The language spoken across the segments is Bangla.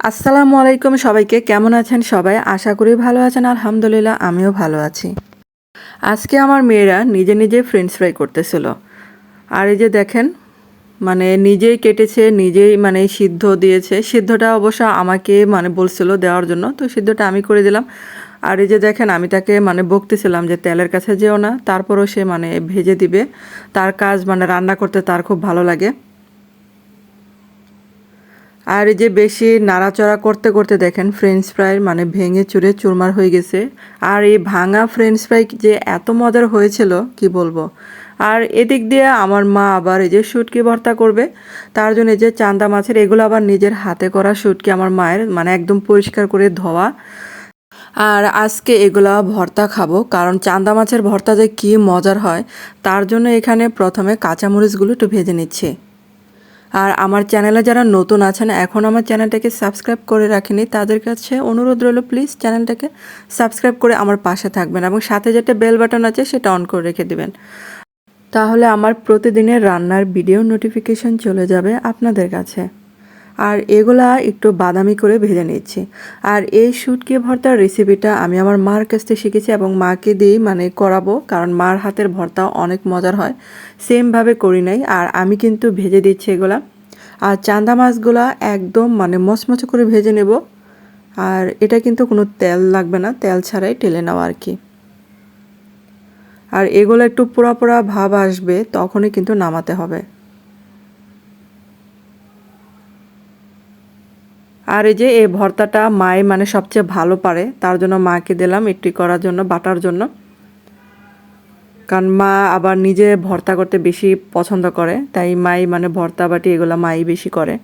আসসালামু আলাইকুম সবাইকে, কেমন আছেন সবাই? আশা করি ভালো আছেন। আলহামদুলিল্লাহ আমিও ভালো আছি। আজকে আমার মেয়েরা নিজে নিজে ফ্রেঞ্চ ফ্রাই করতেছিল। আর এই যে দেখেন, মানে নিজেই কেটেছে, নিজেই মানে সিদ্ধ দিয়েছে। সিদ্ধটা অবশ্য আমাকে মানে বলছিল দেওয়ার জন্য, তো সিদ্ধটা আমি করে দিলাম। আর এই যে দেখেন, আমি তাকে মানে বকতেছিলাম যে তেলের কাছে যেও না, তারপরও সে মানে ভেজে দিবে। তার কাজ মানে রান্না করতে তার খুব ভালো লাগে। আর এই যে বেশি নাড়াচড়া করতে করতে দেখেন ফ্রেঞ্চ ফ্রাই মানে ভেঙে চুরে চুরমার হয়ে গেছে। আর এই ভাঙা ফ্রেঞ্চ ফ্রাই যে এত মজার হয়েছিল কি বলবো। আর এদিক দিয়ে আমার মা আবার এই যে শুটকি ভর্তা করবে, তার জন্য এই যে চান্দা মাছের এগুলো আবার নিজের হাতে করা শুটকি, আমার মায়ের মানে একদম পরিষ্কার করে ধোয়া। আর আজকে এগুলা ভর্তা খাবো, কারণ চান্দা মাছের ভর্তা যে কি মজার হয়, তার জন্য এখানে প্রথমে কাঁচামরিচগুলো একটু ভেজে নিচ্ছি। আর আমার চ্যানেলে যারা নতুন আছেন, এখন আমার চ্যানেলটাকে সাবস্ক্রাইব করে রাখেনি, তাদের কাছে অনুরোধ রইল প্লিজ চ্যানেলটাকে সাবস্ক্রাইব করে আমার পাশে থাকবেন এবং সাথে যেটা বেল বাটন আছে সেটা অন করে রেখে দেবেন। তাহলে আমার প্রতিদিনের রান্নার ভিডিও নোটিফিকেশন চলে যাবে আপনাদের কাছে। আর এগুলা একটু বাদামি করে ভেজে নিচ্ছি। আর এই শুটকি ভর্তার রেসিপিটা আমি আমার মার কাছ থেকে শিখেছি এবং মাকে দিয়েই মানে করাবো, কারণ মার হাতের ভর্তা অনেক মজার হয়। সেমভাবে করি নাই, আর আমি কিন্তু ভেজে দিচ্ছি এগুলা। আর চান্দা মাছগুলা একদম মানে মচমচে করে ভেজে নেব। আর এটা কিন্তু কোনো তেল লাগবে না, তেল ছাড়াই টেলে নেওয়া আর কি। আর এগুলো একটু পোড়া পোড়া ভাব আসবে, তখনই কিন্তু নামাতে হবে। আর এই যে এই ভর্তাটা মাই মানে সবচেয়ে ভালো পারে, তার জন্য মাকে দিলাম একটু করার জন্য, বাটার জন্য। কারণ মা আবার নিজে ভর্তা করতে বেশি পছন্দ করে, তাই মাই মানে ভর্তা বাটি এগুলো মাই বেশি করে।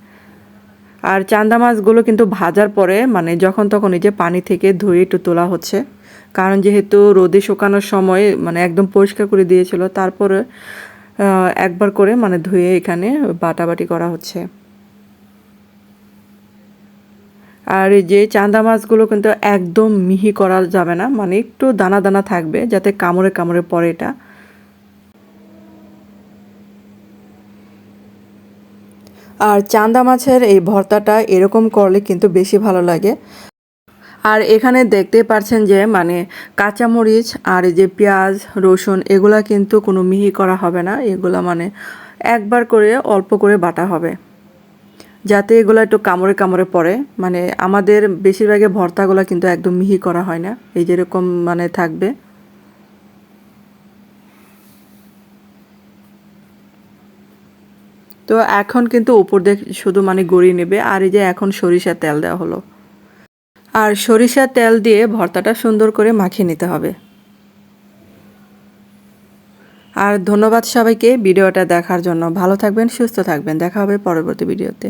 আর চান্দা মাছগুলো কিন্তু ভাজার পরে মানে যখন তখন এই যে পানি থেকে ধুয়ে একটু তোলা হচ্ছে, কারণ যেহেতু রোদে শুকানোর সময় মানে একদম পরিষ্কার করে দিয়েছিল, তারপরে একবার করে মানে ধুয়ে এখানে বাটাবাটি করা হচ্ছে। আর এই যে চান্দা মাছগুলো কিন্তু একদম মিহি করা যাবে না, মানে একটু দানা দানা থাকবে যাতে কামড়ে কামড়ে পড়ে এটা। আর চান্দা মাছের এই ভর্তাটা এরকম করলে কিন্তু বেশি ভালো লাগে। আর এখানে দেখতে পাচ্ছেন যে মানে কাঁচামরিচ আর এই যে পেঁয়াজ রসুন এগুলা কিন্তু কোনো মিহি করা হবে না, এগুলা মানে একবার করে অল্প করে বাটা হবে, যাতে এগুলো একটু কামড়ে কামড়ে পড়ে। মানে আমাদের বেশিরভাগই ভর্তাগুলো কিন্তু একদম মিহি করা হয় না, এই যেরকম মানে থাকবে। তো এখন কিন্তু উপর দিয়ে শুধু মানে গড়িয়ে নেবে। আর এই যে এখন সরিষার তেল দেওয়া হলো, আর সরিষার তেল দিয়ে ভর্তাটা সুন্দর করে মাখিয়ে নিতে হবে। আর ধন্যবাদ সবাইকে ভিডিওটা দেখার জন্য। ভালো থাকবেন, সুস্থ থাকবেন, দেখা হবে পরবর্তী ভিডিওতে।